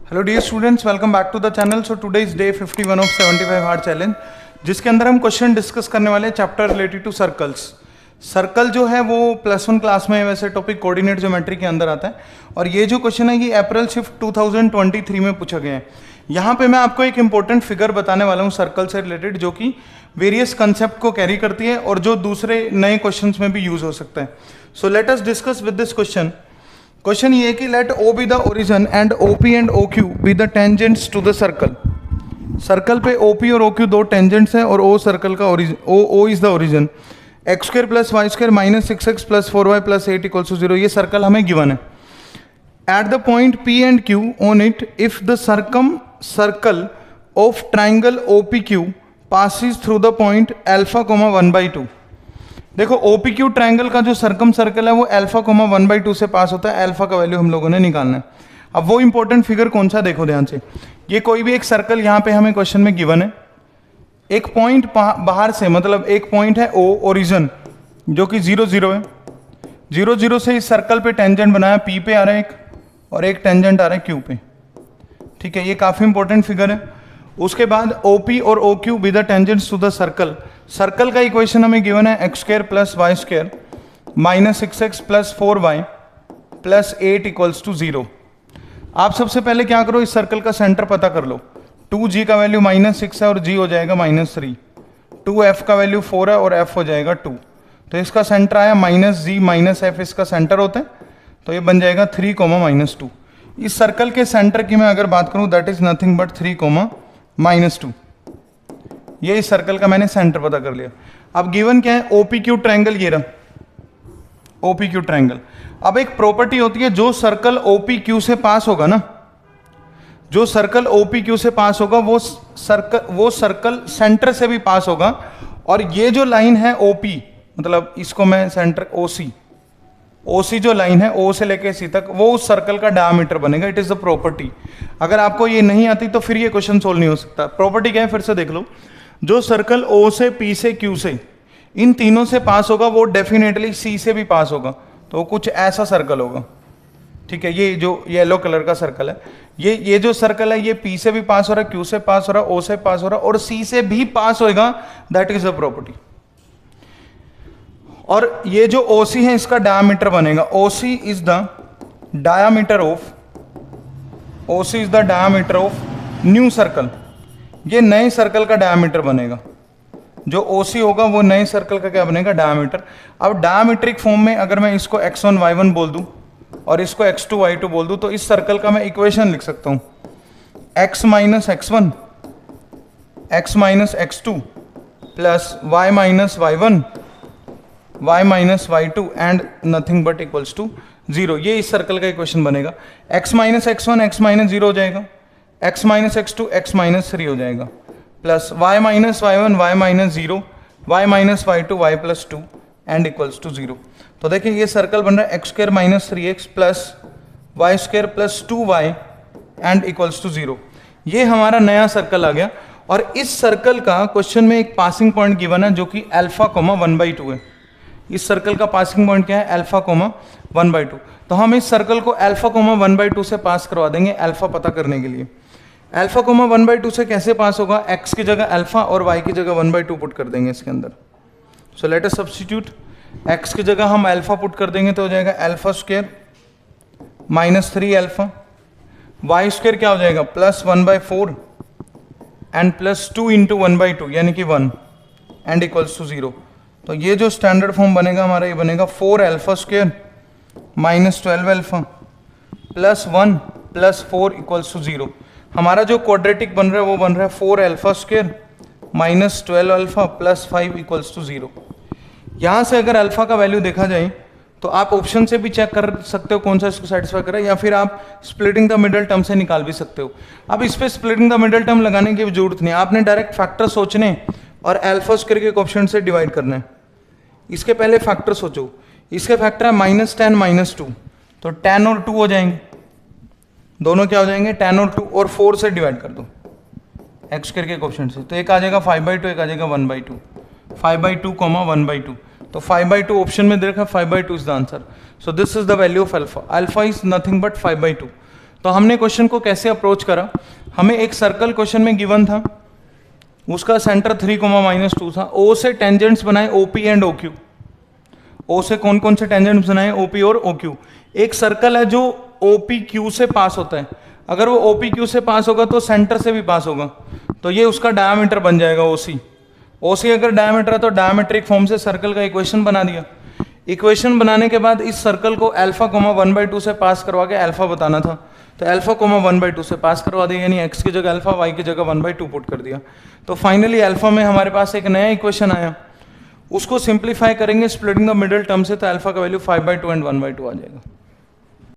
Hello dear students, welcome back to the channel. So today is day 51 of 75 hard challenge, जिसके अंदर हम question discuss करने वाले हैं chapter related to circles. Circle जो है वो +1 क्लास में वैसे टॉपिक कोऑर्डिनेट ज्योमेट्री के अंदर आता है, और ये जो क्वेश्चन है ये अप्रैल शिफ्ट 2023 में पूछा गया है। यहाँ पे मैं आपको एक इंपॉर्टेंट फिगर बताने वाला हूँ सर्कल से रिलेटेड, जो कि वेरियस कंसेप्ट को कैरी करती है और जो दूसरे नए क्वेश्चन में भी यूज हो सकता है। So let us discuss with this question. Question ये है कि let O be the origin and OP and OQ be the tangents to the circle. Circle पे OP और OQ दो टेंजेंट्स हैं और O सर्कल का origin, O is the origin. x² + y² - 6x + 4y + 8 = 0, ये सर्कल हमें given है। At the point P and Q on it, if the circle of triangle OPQ passes through the point α, 1/2। देखो OPQ triangle का जो circle है वो α, 1/2 से पास होता है। अल्फा का वैल्यू हम लोगों ने निकालना है। अब वो इंपॉर्टेंट फिगर कौन सा, देखो ध्यान से। ये कोई भी एक सर्कल यहाँ पे हमें क्वेश्चन में गिवन है। एक पॉइंट बाहर से, मतलब एक पॉइंट है O ओरिजिन जो कि 0 0 है। 0 0 से इस सर्कल पे टेंजेंट बनाया, P पे आ रहा है एक, और एक टेंजेंट आ रहा है Q पे। ठीक है, ये काफी इंपॉर्टेंट फिगर है। उसके बाद OP और OQ be the tangents to the circle. Circle का इक्वेशन हमें गिवन है x² + y² - 6x + 4y + 8 = 0। आप सबसे पहले क्या करो, इस सर्कल का सेंटर पता कर लो। 2g का वैल्यू -6 है और g हो जाएगा -3। 2f का वैल्यू 4 है और f हो जाएगा 2। तो इसका सेंटर आया -g -f, इसका सेंटर होता है, तो ये बन जाएगा 3, -2। इस सर्कल के सेंटर की मैं अगर बात करूं, दैट इज नथिंग बट 3, -2। ये इस सर्कल का मैंने सेंटर पता कर लिया। अब गिवन क्या है, OPQ ट्रायंगल, ये रहा OPQ ट्रायंगल। अब एक प्रॉपर्टी होती है, जो सर्कल OPQ से पास होगा ना, जो सर्कल OPQ से पास होगा वो सर्कल सेंटर से भी पास होगा। और ये जो लाइन है OP, मतलब इसको मैं सेंटर OC जो लाइन है O से लेके C तक, वो उस सर्कल का डायमीटर बनेगा। It is the property. अगर आपको ये नहीं आती तो फिर ये क्वेश्चन सोल्व नहीं हो सकता। प्रॉपर्टी क्या है, फिर से देख लो। जो सर्कल O से P से Q से इन तीनों से पास होगा वो डेफिनेटली C से भी पास होगा, तो कुछ ऐसा सर्कल होगा। ठीक है, ये जो येलो कलर का सर्कल है, ये जो सर्कल है ये P से भी पास हो रहा है, Q से पास हो रहा है, O से पास हो रहा है और C से भी पास होगा। That is the property. और ये जो OC है इसका डायमीटर बनेगा। OC is the diameter of new circle. ये नए सर्कल का डायमीटर बनेगा। जो OC होगा वो नए सर्कल का क्या बनेगा, डायमीटर। अब डायमीट्रिक फॉर्म में अगर मैं इसको x1 y1 बोल दूं और इसको x2 y2 बोल दूं, तो इस सर्कल का मैं इक्वेशन लिख सकता हूं, x - x1 x - x2 plus y - y1 y - y2 and nothing but equals to 0। ये इस सर्कल का इक्वेशन बनेगा। x - x1 x - 0 हो जाएगा, x - x2 x - 3 हो जाएगा, plus y - y1 y - 0 y - y2 y + 2 and equals to 0। तो देखिए ये सर्कल बन रहा है x² - 3x plus y² + 2y and equals to 0। ये हमारा नया सर्कल आ गया। और इस सर्कल का क्वेश्चन में एक पासिंग पॉइंट गिवन है जो कि α, 1/2 है। इस सर्कल का पासिंग पॉइंट क्या है, α, 1/2। तो हम इस सर्कल को α, 1/2 से पास करवा देंगे अल्फा पता करने के लिए। α, 1/2 से कैसे पास होगा, x की जगह अल्फा और y की जगह 1/2 पुट कर देंगे इसके अंदर। सो लेट अस सब्स्टिट्यूट। x की जगह हम अल्फा पुट कर देंगे तो हो जाएगा α² - 3α, y² क्या हो जाएगा, +1/4 एंड +2 × 1/2 यानी कि 1 एंड इक्वल्स टू 0। तो ये जो स्टैंडर्ड फॉर्म बनेगा हमारा, ये बनेगा 4α² - 12α + 1 + 4 = 0। हमारा जो क्वाड्रेटिक बन रहा है वो बन रहा है 4α² - 12α + 5 = 0। यहाँ से अगर अल्फा का वैल्यू देखा जाए तो आप ऑप्शन से भी चेक कर सकते हो कौन सा इसको सेटिस्फाई कर रहा है, या फिर आप स्प्लिटिंग द मिडल टर्म से निकाल भी सकते हो। अब इस पे स्प्लिटिंग द मिडल टर्म लगाने की जरूरत नहीं, आपने डायरेक्ट फैक्टर सोचने और α² के कोएफिशिएंट से डिवाइड करना है। इसके पहले फैक्टर सोचो, इसके फैक्टर है -10 - 2, तो 10 और 2 हो जाएंगे, दोनों क्या हो जाएंगे, 10 और 2, और 4 से डिवाइड कर दो x² के कोएफिशिएंट से, तो एक आ जाएगा 5/2, एक आ जाएगा 1/2, 5/2, 1/2। तो 5/2 ऑप्शन में दे रखा है, 5/2 is the answer. So this is the value of alpha. Alpha is nothing but 5/2। तो तो हमने क्वेश्चन को कैसे अप्रोच करा, हमें एक सर्कल क्वेश्चन में गिवन था, उसका सेंटर 3, -2 था, ओ से टेंजेंट्स बनाए OP एंड OQ। ओ से कौन कौन से टेंजेंट्स बनाए, OP और OQ। एक सर्कल है जो OPQ से पास होता है, अगर वो OPQ से पास होगा तो सेंटर से भी पास होगा, तो ये उसका डायमीटर बन जाएगा OC अगर डायमीटर है तो डायमेट्रिक फॉर्म से सर्कल का इक्वेशन बना दिया। इक्वेशन बनाने के बाद इस सर्कल को अल्फा 1/2 से पास करवा के अल्फा बताना था, तो अल्फा 1/2 से पास करवा दिया, यानी x की जगह अल्फा, y की जगह 1/2 पुट कर दिया। तो फाइनली अल्फा में हमारे पास एक नया इक्वेशन आया, उसको सिंप्लीफाई करेंगे स्प्लिटिंग द मिडिल टर्म से, तो अल्फा का वैल्यू 5/2 एंड 1/2 आ जाएगा।